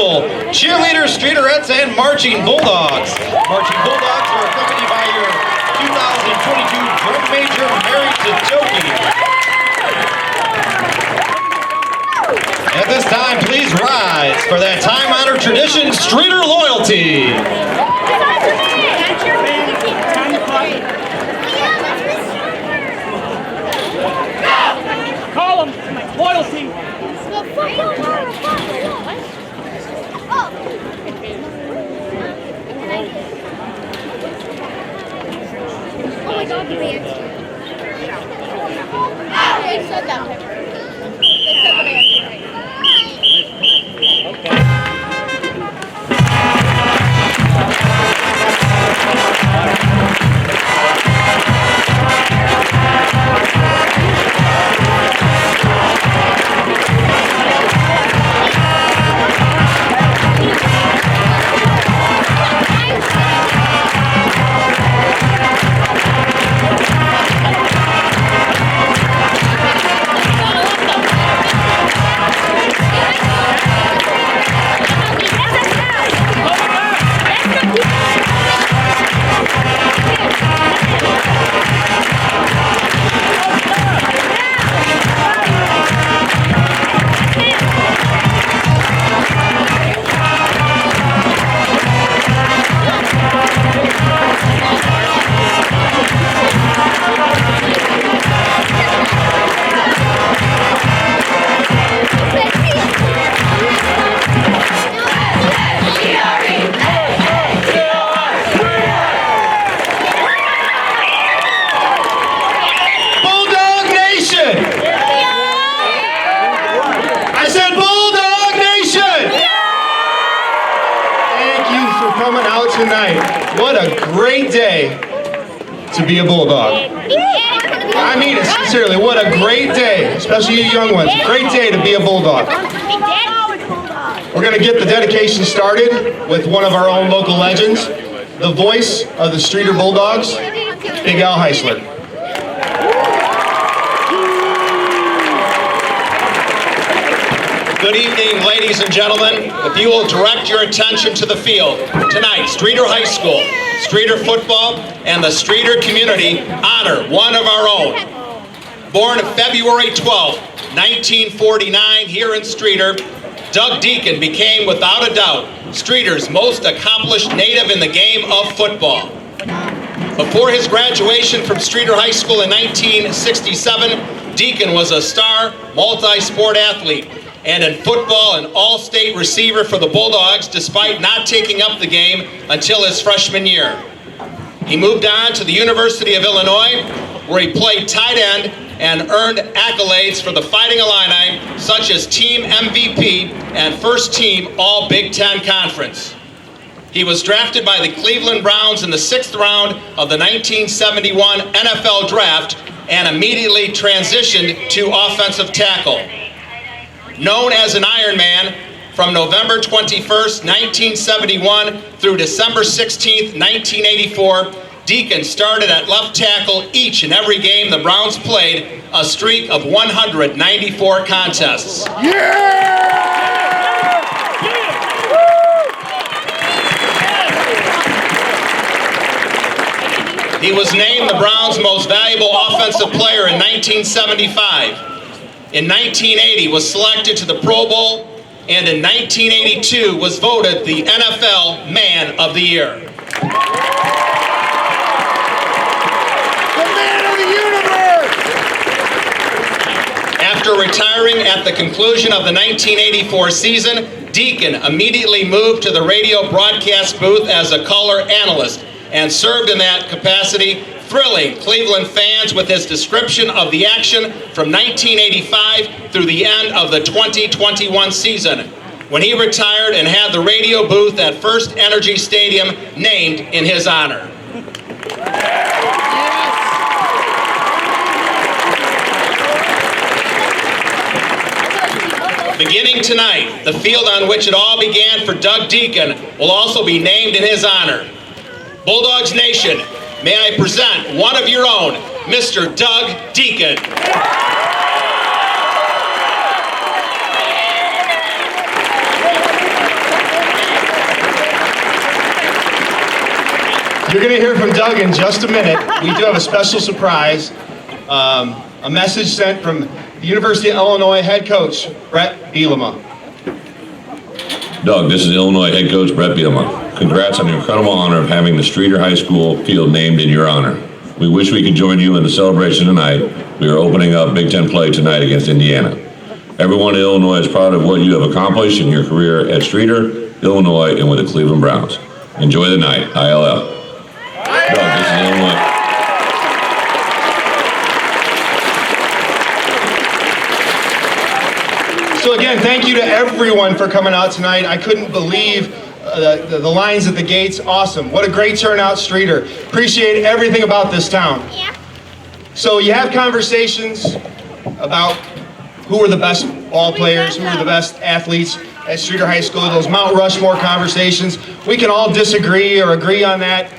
Cheerleaders, Streeterettes, and Marching Bulldogs. Marching Bulldogs are accompanied by your 2022 drum major, Mary Deiken. At this time, please rise for that time-honored tradition, Streeter Loyalty. Call them loyalty. Oh my God, the band. They said that. They said the band. Coming out tonight. What a great day to be a Bulldog. I mean it sincerely. What a great day, especially you young ones. Great day to be a Bulldog. We're going to get the dedication started with one of our own local legends, the voice of the Streeter Bulldogs, Big Al Heisler. Good evening, ladies and gentlemen. If you will direct your attention to the field, tonight, Streeter High School, Streeter football, and the Streeter community honor one of our own. Born February 12, 1949 here in Streeter, Doug Deiken became, without a doubt, Streeter's most accomplished native in the game of football. Before his graduation from Streeter High School in 1967, Deiken was a star multi-sport athlete, and in football, an all-state receiver for the Bulldogs, despite not taking up the game until his freshman year. He moved on to the University of Illinois, where he played tight end and earned accolades for the Fighting Illini, such as team MVP and first team All-Big Ten Conference. He was drafted by the Cleveland Browns in the 6th round of the 1971 NFL Draft and immediately transitioned to offensive tackle. Known as an Iron Man, from November 21st, 1971 through December 16th, 1984, Deiken started at left tackle each and every game the Browns played, a streak of 194 contests. He was named the Browns' most valuable offensive player in 1975. In 1980, was selected to the Pro Bowl, and in 1982 was voted the NFL Man of the Year. The man of the universe! After retiring at the conclusion of the 1984 season, Deiken immediately moved to the radio broadcast booth as a color analyst and served in that capacity, thrilling Cleveland fans with his description of the action from 1985 through the end of the 2021 season, when he retired and had the radio booth at First Energy Stadium named in his honor. Beginning tonight, the field on which it all began for Doug Deiken will also be named in his honor. Bulldogs Nation, may I present one of your own, Mr. Doug Deiken. You're going to hear from Doug in just a minute. We do have a special surprise. A message sent from the University of Illinois head coach, Brett Bielema. Doug, this is Illinois head coach Brett Bielema. Congrats on the incredible honor of having the Streeter High School field named in your honor. We wish we could join you in the celebration tonight. We are opening up Big Ten play tonight against Indiana. Everyone in Illinois is proud of what you have accomplished in your career at Streeter, Illinois, and with the Cleveland Browns. Enjoy the night, ILL. Doug, this is Illinois. So again, thank you to everyone for coming out tonight. I couldn't believe the lines at the gates. Awesome. What a great turnout, Streeter. Appreciate everything about this town. Yeah. So you have conversations about who are the best ball players, who are the best athletes at Streeter High School, those Mount Rushmore conversations. We can all disagree or agree on that,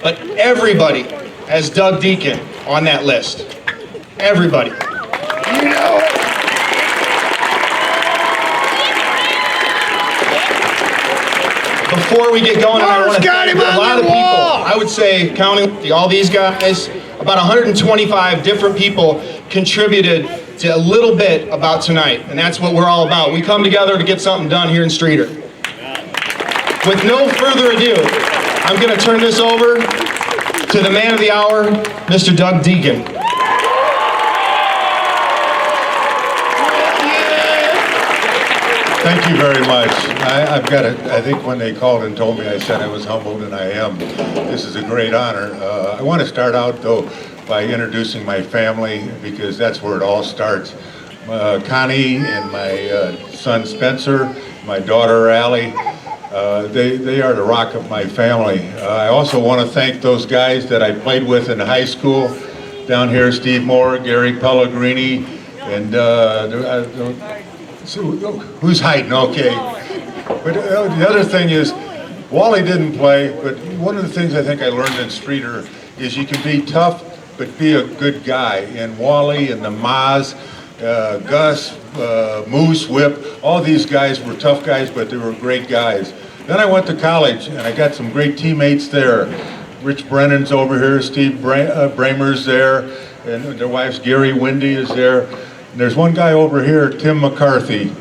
but everybody has Doug Deiken on that list. Everybody. You know it. Before we get going, I want to got thank him a on lot the of people. wall. I would say, counting all these guys, about 125 different people contributed to a little bit about tonight, and that's what we're all about. We come together to get something done here in Streeter. With no further ado, I'm going to turn this over to the man of the hour, Mr. Doug Deiken. Thank you very much. I've got it. I think when they called and told me, I said I was humbled, and I am. This is a great honor. I want to start out, though, by introducing my family, because that's where it all starts. Connie and my son Spencer, my daughter Allie, they are the rock of my family. I also want to thank those guys that I played with in high school down here, Steve Moore, Gary Pellegrini, and so, who's hiding? Okay. But the other thing is, Wally didn't play, but one of the things I think I learned in Streeter is you can be tough, but be a good guy. And Wally and the Maz, Gus, Moose, Whip, all these guys were tough guys, but they were great guys. Then I went to college, and I got some great teammates there. Rich Brennan's over here, Steve Bramer's there, and their wife's Gary Wendy is there. And there's one guy over here, Tim McCarthy.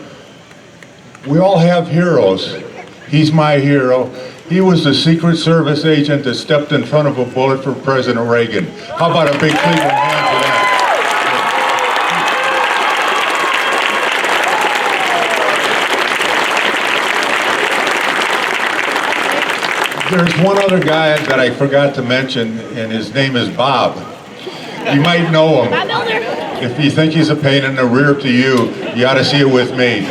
We all have heroes. He's my hero. He was the Secret Service agent that stepped in front of a bullet for President Reagan. How about a big Cleveland hand for that? There's one other guy that I forgot to mention, and his name is Bob. You might know him. Bob Elder. If you think he's a pain in the rear to you, you ought to see it with me.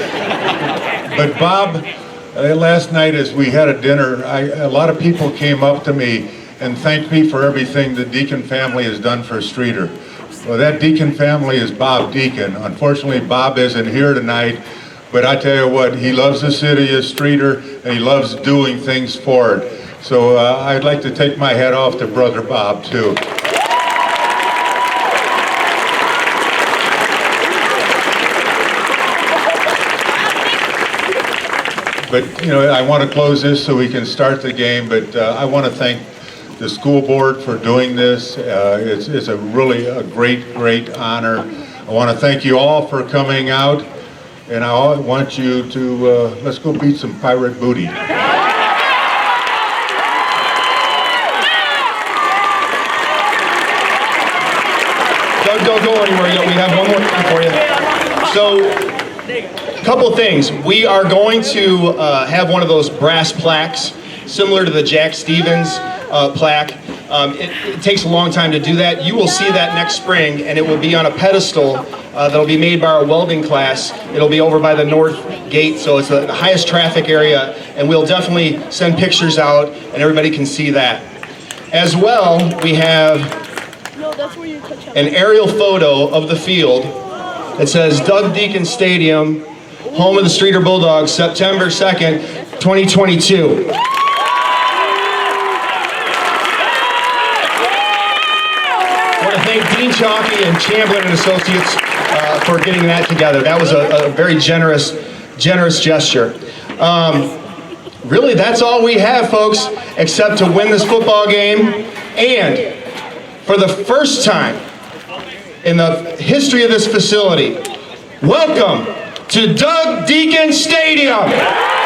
But Bob, last night as we had a dinner, a lot of people came up to me and thanked me for everything the Deiken family has done for Streeter. Well, that Deiken family is Bob Deiken. Unfortunately, Bob isn't here tonight, but I tell you what, he loves the city of Streeter, and he loves doing things for it. So I'd like to take my hat off to Brother Bob, too. But, you know, I want to close this so we can start the game, but I want to thank the school board for doing this. It's a really a great honor. I want to thank you all for coming out, and I want you to, let's go beat some pirate booty. Don't go anywhere yet. We have one more thing for you. So, a couple things. We are going to have one of those brass plaques, similar to the Jack Stevens plaque. It takes a long time to do that. You will see that next spring, and it will be on a pedestal that'll be made by our welding class. It'll be over by the north gate, so it's the highest traffic area, and we'll definitely send pictures out, and everybody can see that. As well, we have an aerial photo of the field that says Doug Deiken Stadium, home of the Streeter Bulldogs, September 2nd, 2022. I want to thank Dean Chalky and Chamberlain and Associates for getting that together. That was a very generous gesture. really, that's all we have, folks, except to win this football game. And for the first time in the history of this facility, welcome to Doug Deiken Stadium.